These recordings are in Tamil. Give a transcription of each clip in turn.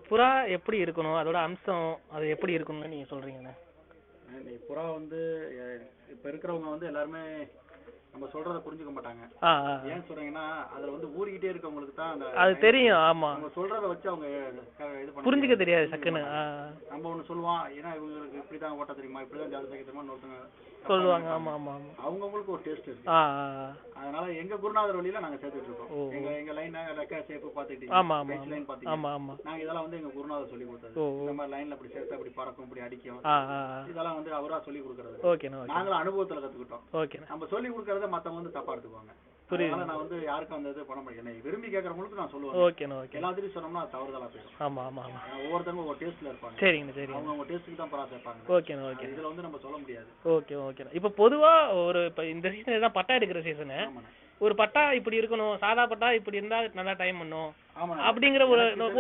புறா எப்படி இருக்கணும், அதோட அம்சம் அது எப்படி இருக்கணும்னு நீங்க சொல்றீங்கண்ணே? புறா வந்து இப்ப இருக்கிறவங்க வந்து எல்லாருமே நம்ம சொல்றத புரிஞ்சுக்க மாட்டாங்க. ஏன் சொல்றீங்கன்னா அதுல வந்து ஊறிக்கிட்டே இருக்கவங்களுக்கு தான் அது தெரியும். ஆமா, நம்ம சொல்றத வச்சு அவங்க இது புரிஞ்சுக்க தெரியாது டக்குன்னு. நம்ம ஒண்ணு சொல்லுவான், ஏன்னா இவங்களுக்கு இப்படிதான் ஓட்ட தெரியுமா, இப்படிதான் ஜாதி தைக்க தெரியுமா ஒருத்தங்க சொல்லுவாங்க. ஆமா ஆமா ஆமா, அவங்களுக்கு ஒரு டேஸ்ட் இருக்கு. அதனால எங்க குருநாதர் வழியில நாங்க சேர்த்துட்டு இருக்கோம். எங்க லைன் ரெக்கா ஷேப் பாத்துட்டீங்க, பேஸ் லைன் பாத்தீங்க, நாங்க இதெல்லாம் வந்து எங்க குருநாதர் சொல்லி கொடுத்தது. இந்த மாதிரி லைன்ல இப்படி சேர்த்து இப்படி பறக்கும், இப்படி அடிக்கும், இதெல்லாம் வந்து அவரா சொல்லி கொடுக்கறது. நாங்களும் அனுபவத்துல கத்துக்கிட்டோம். நம்ம சொல்லி கொடுக்கறத மத்தவங்க வந்து தப்பா எடுத்துக்குவாங்க. அதனால நான் வந்து யாருக்கும் அந்த இது பண்ண முடியும். விரும்பி கேட்கறவங்களுக்கு நான் சொல்லுவேன். எல்லாத்தையும் சொன்னோம்னா தவறுதலா போயிடும். ஆமா ஆமா ஆமா, ஒவ்வொருத்தவங்க ஒரு டேஸ்ட்ல இருப்பாங்க. சரிங்க சரி, அவங்க டேஸ்ட்டுக்கு தான் பரா சேர்ப்பாங்க. இதுல வந்து நம்ம சொல்ல முடியாது. Okay okay. இப்ப பொதுவா ஒரு இப்ப இந்த சீசன் தான் பட்டா எடுக்கிற சீசனு. ஒரு பட்டா இப்படி இருக்கணும், சாதா பட்டா இப்படி இருந்தா நல்லா டைம் பண்ணும் அப்படிங்கிற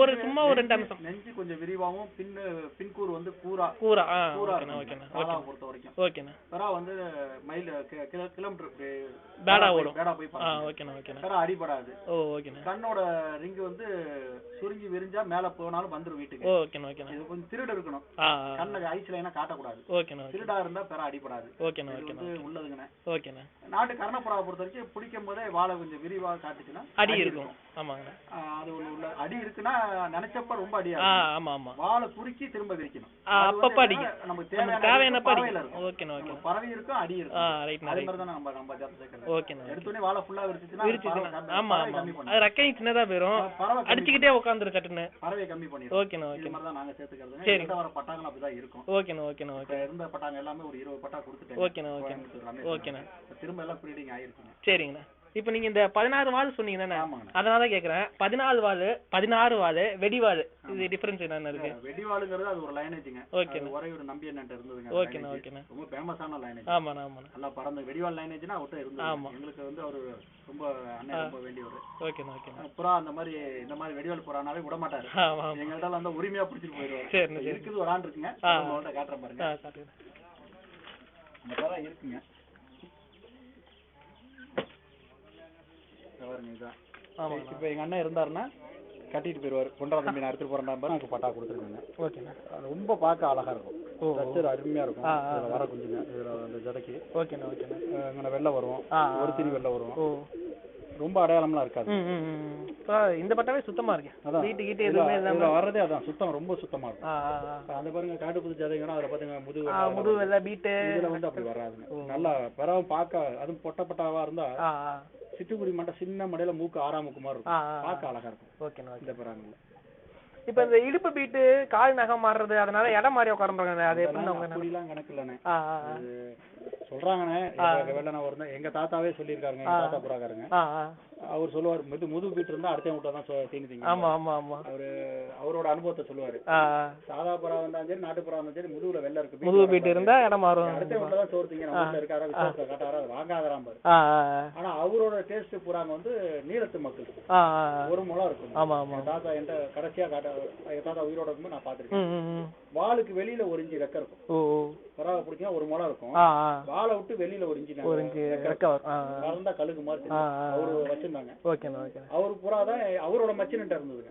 ஒரு சும்மா ஒரு 2 அம்சம். நெஞ்சு கொஞ்சம் விரிவாவும், பின்கூர் வந்து கூரா பொறுத்த வரைக்கும் ஓகேண்ணா. பெறா வந்து மைல் கிலோமீட்டர் பேடா ஓடும், பேடா போய் பெறா அடிபடாது. கண்ணோட ரிங்கு வந்து சுருங்கி விரிஞ்சா மேல போனாலும் வந்துரும் வீட்டுக்கு. இது கொஞ்சம் திருடு இருக்கணும், கண்ணு ஐஸ் லைனா காட்டக்கூடாது. திருடா இருந்தா பெறா அடிபடாது. உள்ளதுங்கண்ணே. நாட்டு கர்ணப்புறாவை பொறுத்த வரைக்கும் பிடிக்கும் போதே வாழை கொஞ்சம் விரிவா காட்டுச்சுன்னா அடி இருக்கும். ஆமாங்க, அது ஒண்ணு உள்ள அடி இருக்குன்னா நினைச்சப்ப ரொம்ப அடியா. ஆமா ஆமா, வாழை குறுக்கி திரும்ப விரிக்கணும். அப்பப்ப அடிக்கும், நமக்கு தேவையானப்ப அடிக்கும். பறவை இருக்கும், அடி இருக்கும். அதே மாதிரி தான் நம்ம ஜாதி சேர்க்கிறது. எடுத்தோடனே வாழை ஃபுல்லா விரிச்சுச்சுன்னா ஆமா ஆமா, அது ரெக்கை சின்னதா போயிரும், அடிச்சுக்கிட்டே உட்கார்ந்துரு சட்டுன்னு. பறவை கம்மி பண்ணிடும். ஓகேண்ணா ஓகே. இந்த மாதிரி தான் நாங்க சேர்த்துக்கிறது. சரி, வர பட்டாங்க அப்படிதான் இருக்கும். ஓகேண்ணா ஓகேண்ணா ஓகே. இருந்த பட்டாங்க எல்லாமே ஒரு 20 பட்டா கொடுத்துட்டேன். ஓகேண்ணா ஓகே ஓகேண்ணா. திரும்ப எல்லாம் ப்ரீடிங் ஆயிருக்குங்க. சரிங்கண்ணா. இப்ப நீங்க இந்த 16 வால் சொன்னீங்க தானே, அதனால கேக்குறேன். 14 வால், 16 வால், வெடிவால், இது டிஃபரன்ஸ் என்னன்னு இருக்கு? வெடிவாலுங்கிறது அது ஒரு லைனேஜ்ங்க. ஓகே, ஒரே ஒரு நம்பி என்ன இருந்ததுங்க. ஓகேண்ணா ஓகேண்ணா, ரொம்ப ஃபேமஸான லைனேஜ். ஆமாண்ணா ஆமாண்ணா, நல்லா பறந்த வெடிவால் லைனேஜ்னா அவர்ட்ட இருந்தது. எங்களுக்கு வந்து அவர் ரொம்ப அண்ணன், ரொம்ப வேண்டியவர். ஓகேண்ணா ஓகேண்ணா. புறா அந்த மாதிரி இந்த மாதிரி வெடிவால் புறானாலே விட மாட்டாரு. எங்கள்ட்ட வந்து உரிமையா பிடிச்சிட்டு போயிடுவாரு. சரி, இருக்குது ஒரு ஆண்டு இருக்குங்க, உங்கள்ட்ட காட்டுறேன் பாருங்க. இந்த புறா இருக்குங்க. இப்ப எங்க அண்ணன் இருந்தாருன்னா கட்டிட்டு போயிருவாரு. கொண்டா தம்பி நான் எடுத்துட்டு போறேன் பாரு, எனக்கு பட்டா கொடுத்துருக்காங்க. ஓகேண்ணா. ரொம்ப பார்க்க அழகா இருக்கும், ஸ்ட்ரக்சர் அருமையா இருக்கும். இதுல வர குஞ்சுங்க, இதுல அந்த ஜடைக்கு. ஓகேண்ணா ஓகேண்ணா. இங்கே வெள்ளை வரும், ஒரு திரி வெள்ளை வரும். ரொம்ப அடையாளம்லாம் இருக்காது. இந்த பட்டாவே சுத்தமா இருக்கு. வீட்டுக்கிட்ட எதுவுமே வர்றதே அதான் சுத்தம், ரொம்ப சுத்தமா இருக்கும். அந்த பாருங்க காட்டு புது ஜாதைங்கன்னா அதுல பாத்தீங்க முது வெள்ளை பீட்டு, இதுல வந்து அப்படி வராதுங்க. நல்லா பரவும் பார்க்க, அதுவும் பொட்ட பட்டாவா இருந்தா சிட்டுக்குருவி மட்டும் சின்ன மடையில மூக்கு 6 மூக்கு மாதிரி இருக்கும், பார்க்க அழகா இருக்கும். ஓகேண்ணா. இந்த பராங்கல்ல இப்ப இந்த இடுப்பு பீட்டு, கால் நகம் மாறுறது, அதனால இடம் மாறி உட்காருறாங்க. அது அப்படிலாம் கணக்கு இல்லண்ணே, சொல்றாங்கண்ணே. எங்க தாத்தாவே சொல்லியிருக்காருங்க, எங்க தாத்தா புறாக்காருங்க. அவர் சொல்லுவார், முதுகு பீட்டு இருந்தா அடுத்த வீட்டை தான் தீனி திங்க. ஆமா ஆமா ஆமா, அவரோட அனுபவத்தை சொல்லுவாரு. சாதா புறா வந்தாலும் சரி, நாட்டு புறா வந்தாலும் சரி, முதுகுல வெள்ளை இருக்கு, முதுகு பீட்டு இருந்தா இடம் மாறும். அடுத்த வீட்டுல தான் சோறு திங்க. நம்ம இருக்காரா விசுவாசத்தை காட்டாரா, வாங்காதராம் பாரு. ஆனா அவரோட டேஸ்ட் புறாங்க வந்து நீளத்து மக்கள், ஒரு முளம் இருக்கும். ஆமா ஆமா, தாத்தா என்கிட்ட கடைசியா எங்க தாத்தா உயிரோட இருக்கும்போது நான் பாத்துருக்கேன். வாளுக்கு வெளியில 1 இன்ச்சு ரெக்க இருக்கும். புறாவை பிடிச்சா 1 முளம் இருக்கும், வாழை விட்டு வெளியில 1 இன்ச்சு ரெக்க வளர்ந்தா கழுகு மாதிரி அவரு வச்சிருந்தாங்க. அவரு புறாதான் அவரோட மச்சின்ட்ட இருந்தது.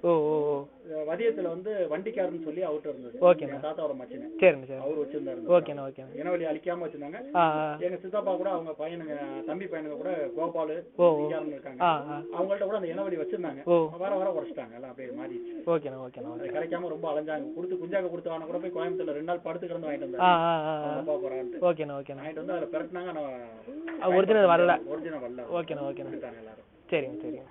வதியத்துல வந்து வண்டிக்காரன்னு சொல்லி அவர்கிட்ட இருந்தது, தாத்தாவோட மச்சின். அவரு வச்சிருந்தாரு. இனவெளி அழிக்காம வச்சிருந்தாங்க. எங்க சித்தப்பா கூட அவங்க பையனுங்க, தம்பி பையனுங்க கூட கோபாலு இருக்காங்க, அவங்கள்ட்ட கூட அந்த இனவெளி வச்சிருந்தாங்க. வர வர உடைச்சிட்டாங்க, எல்லாம் அப்படியே மாறிடுச்சு. கிடைக்காம ரொம்ப அலைஞ்சாங்க. கொடுத்து குஞ்சாக்க கொடுத்து வாங்க கூட போய் கோயம்புத்தூர்ல 2 நாள் படுத்து கிடந்து வாங்கிட்டு வந்தாங்க. வாங்கிட்டு வந்து அதுல பிறட்டினாங்க, ஒரிஜினல் வரல. எல்லாரும் சரிங்க சரிங்க.